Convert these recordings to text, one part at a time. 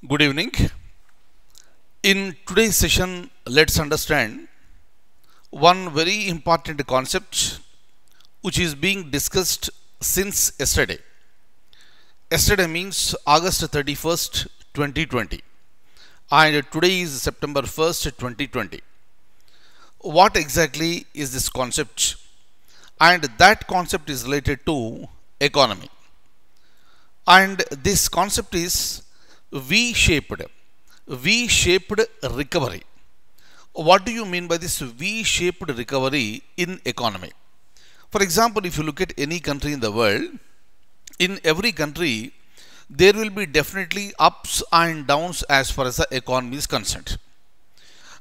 Good evening. In today's session, let's understand one very important concept which is being discussed since yesterday. Yesterday means August 31st, 2020, and today is September 1st, 2020. What exactly is this concept? And that concept is related to economy. And this concept is V-shaped recovery. What do you mean by this V-shaped recovery in economy? For example, if you look at any country in the world, in every country, there will be definitely ups and downs as far as the economy is concerned.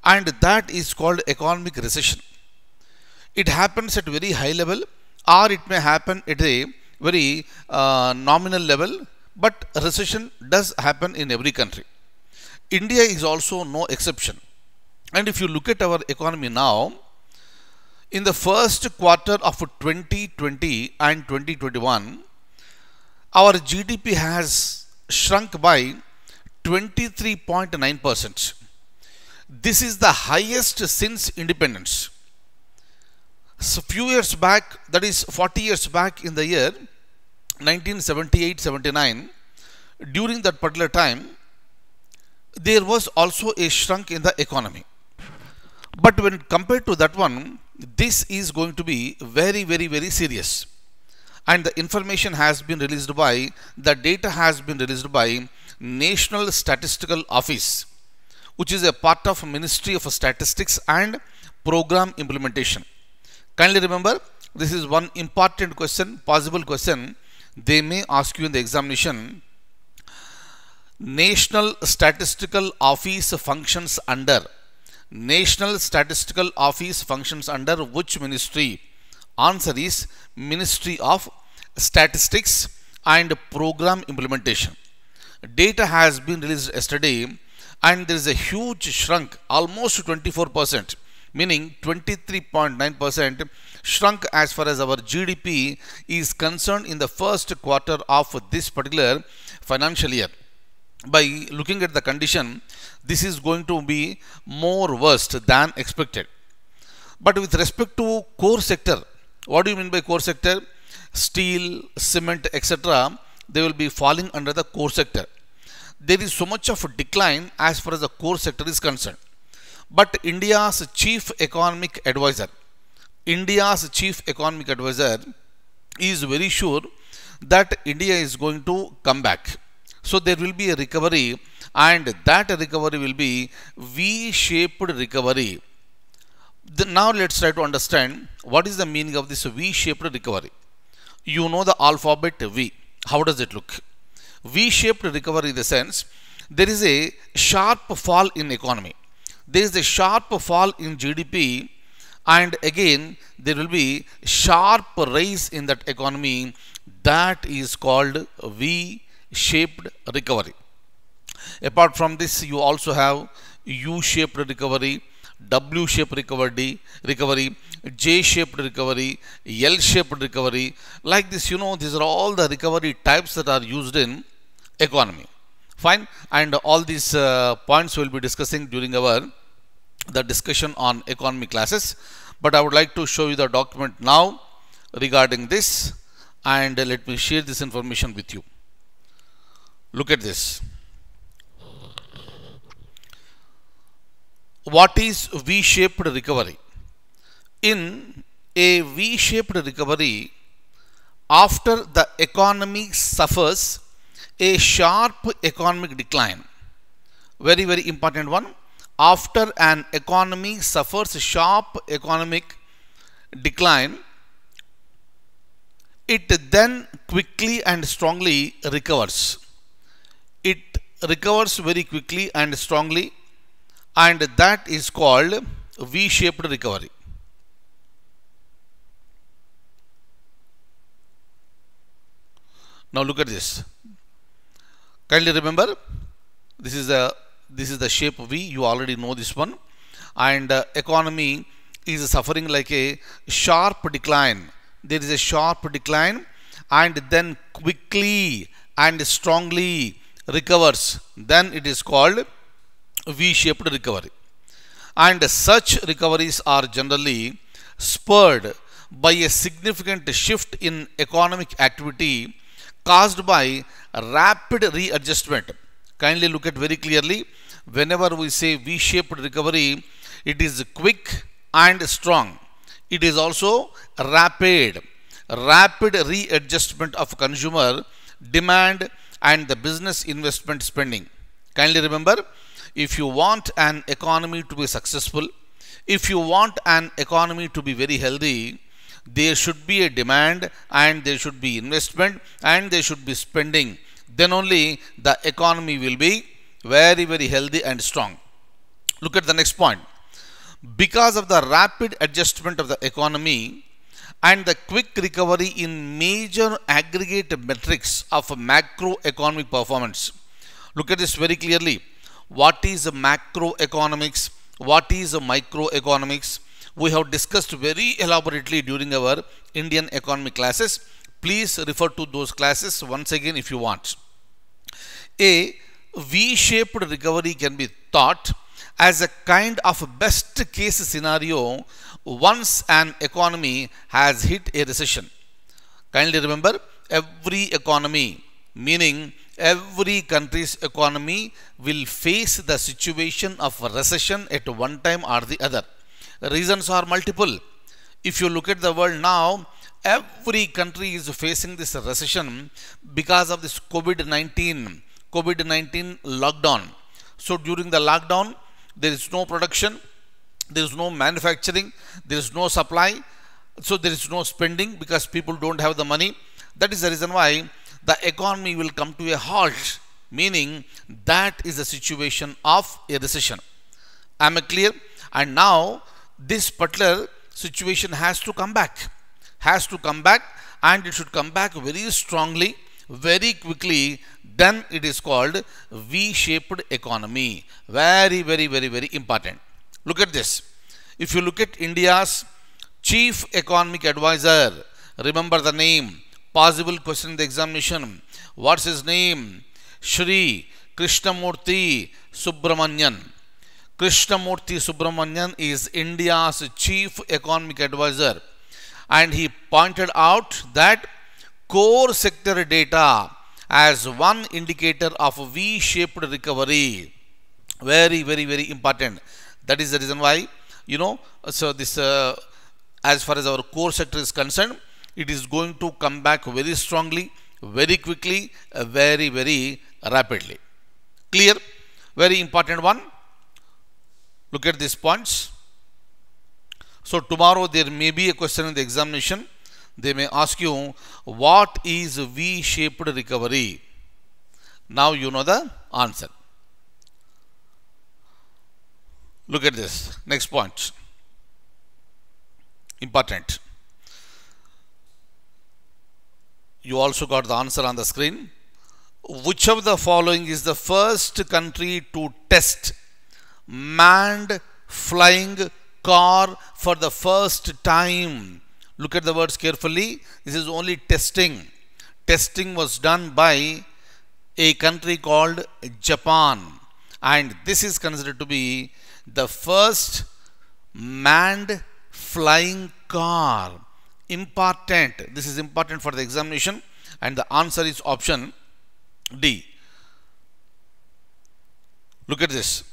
And that is called economic recession. It happens at very high level, or it may happen at a very nominal level, but recession does happen in every country. India is also no exception. And if you look at our economy now, in the first quarter of 2020 and 2021, our GDP has shrunk by 23.9%. This is the highest since independence. So few years back, that is 40 years back in the year 1978-79, during that particular time, there was also a shrunk in the economy. But when compared to that one, this is going to be very, very, very serious. And the information has been released by, the data has been released by National Statistical Office, which is a part of Ministry of Statistics and Program Implementation. Kindly remember, this is one important question, possible question they may ask you in the examination. National Statistical Office functions under which ministry? Answer is Ministry of Statistics and Program Implementation. Data has been released yesterday and there is a huge shrunk, almost 24%, meaning 23.9% shrunk as far as our GDP is concerned in the first quarter of this particular financial year. By looking at the condition, this is going to be more worst than expected. But with respect to core sector, what do you mean by core sector? Steel, cement, etc., they will be falling under the core sector. There is so much of a decline as far as the core sector is concerned. But India's chief economic advisor is very sure that India is going to come back. So there will be a recovery, and that recovery will be V-shaped recovery. Now let's try to understand what is the meaning of this V-shaped recovery. You know the alphabet V. How does it look? V-shaped recovery in the sense, there is a sharp fall in economy. There is a sharp fall in GDP, and again there will be sharp rise in that economy. That is called V-shaped recovery. Apart from this, you also have U-shaped recovery, W-shaped recovery, J-shaped recovery, L-shaped recovery. Like this, these are all the recovery types that are used in economy. Fine. And all these points we'll be discussing during the discussion on economy classes. But I would like to show you the document now regarding this, and let me share this information with you. Look at this. What is V-shaped recovery? In a V-shaped recovery, after the economy suffers a sharp economic decline, very, very important one. After an economy suffers a sharp economic decline, it then quickly and strongly recovers. It recovers very quickly and strongly, and that is called V-shaped recovery. Now look at this. Kindly remember, this is the shape V. You already know this one. And economy is suffering like a sharp decline. There is a sharp decline, and then quickly and strongly recovers, then it is called V-shaped recovery. And such recoveries are generally spurred by a significant shift in economic activity caused by rapid readjustment. Kindly look at very clearly. Whenever we say V-shaped recovery, it is quick and strong. It is also rapid readjustment of consumer demand and the business investment spending. Kindly remember, if you want an economy to be successful, if you want an economy to be very healthy, there should be a demand and there should be investment and there should be spending. Then only the economy will be very, very healthy and strong. Look at the next point. Because of the rapid adjustment of the economy and the quick recovery in major aggregate metrics of macroeconomic performance. Look at this very clearly. What is macroeconomics? What is microeconomics? We have discussed very elaborately during our Indian economic classes. Please refer to those classes once again if you want. A V-shaped recovery can be thought as a kind of best case scenario once an economy has hit a recession. Kindly remember, every economy, meaning every country's economy, will face the situation of a recession at one time or the other. Reasons are multiple. If you look at the world now, every country is facing this recession because of this COVID-19 lockdown. So during the lockdown, there is no production, there is no manufacturing, there is no supply, so there is no spending because people don't have the money. That is the reason why the economy will come to a halt, meaning that is the situation of a recession. Am I clear? And now this particular situation has to come back, and it should come back very strongly, very quickly. Then it is called V-shaped economy. Very, very, very, very important. Look at this. If you look at India's chief economic advisor, remember the name, possible question in the examination. What's his name? Shri Krishnamurthy Subramanian. Krishnamurthy Subramanian is India's chief economic advisor, and he pointed out that core sector data as one indicator of V-shaped recovery. Very, very, very important. That is the reason why, so this, as far as our core sector is concerned, it is going to come back very strongly, very quickly, very, very rapidly. Clear? Very important one. Look at these points. So tomorrow there may be a question in the examination. They may ask you, what is V-shaped recovery? Now you know the answer. Look at this. Next point. Important. You also got the answer on the screen. Which of the following is the first country to test manned flying car for the first time? Look at the words carefully. This is only testing. Testing was done by a country called Japan, and this is considered to be the first manned flying car. Important. This is important for the examination, and the answer is option D. Look at this.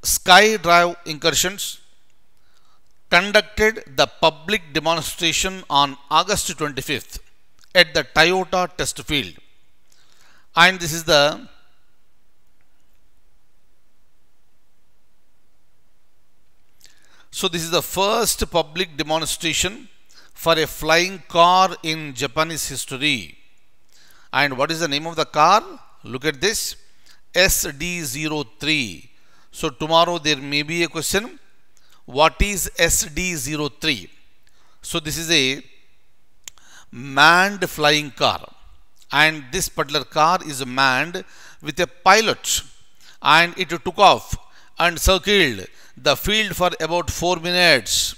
SkyDrive incursions conducted the public demonstration on August 25th at the Toyota test field, and this is the first public demonstration for a flying car in Japanese history. And what is the name of the car? Look at this, SD03. So tomorrow there may be a question. What is SD03? So this is a manned flying car, and this particular car is manned with a pilot, and it took off and circled the field for about 4 minutes.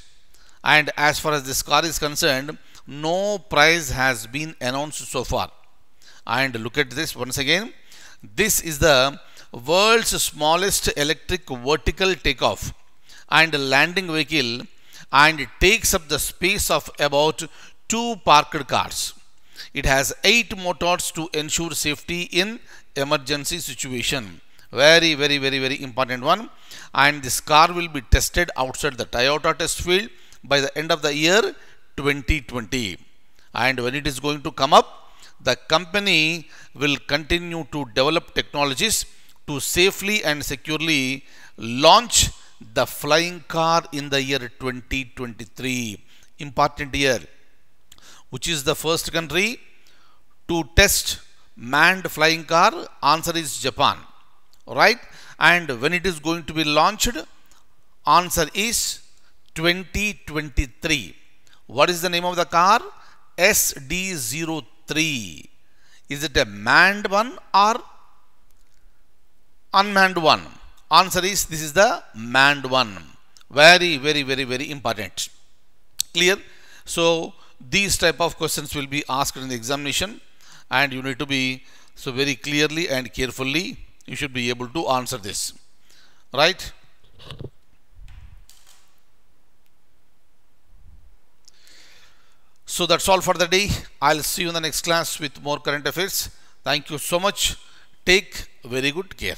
And as far as this car is concerned, no prize has been announced so far. And look at this once again. This is the world's smallest electric vertical takeoff and landing vehicle, and it takes up the space of about 2 parked cars. It has 8 motors to ensure safety in emergency situation. Very important one. And this car will be tested outside the Toyota test field by the end of the year 2020. And when it is going to come up, the company will continue to develop technologies to safely and securely launch the flying car in the year 2023. Important year. Which is the first country to test manned flying car? Answer is Japan. Right? And when it is going to be launched? Answer is 2023. What is the name of the car? SD03. Is it a manned one or unmanned one? Answer is this is the manned one. Very important. Clear? So these type of questions will be asked in the examination, and you need to be so very clearly and carefully you should be able to answer this. Right? So that's all for the day. I'll see you in the next class with more current affairs. Thank you so much. Take very good care.